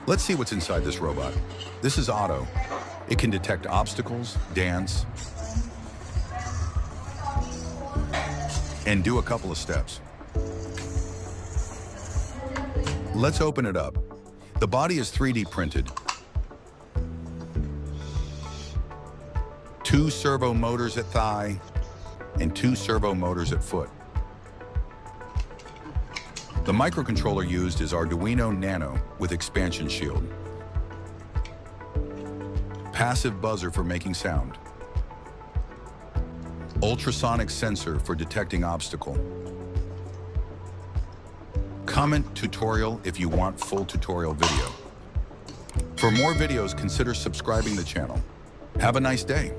Let's see what's inside this robot. This is OTTO. It can detect obstacles, dance, and do a couple of steps. Let's open it up. The body is 3D printed. 2 servo motors at thigh and 2 servo motors at foot. The microcontroller used is Arduino Nano with expansion shield. Passive buzzer for making sound. Ultrasonic sensor for detecting obstacle. Comment tutorial if you want full tutorial video. For more videos, consider subscribing the channel. Have a nice day.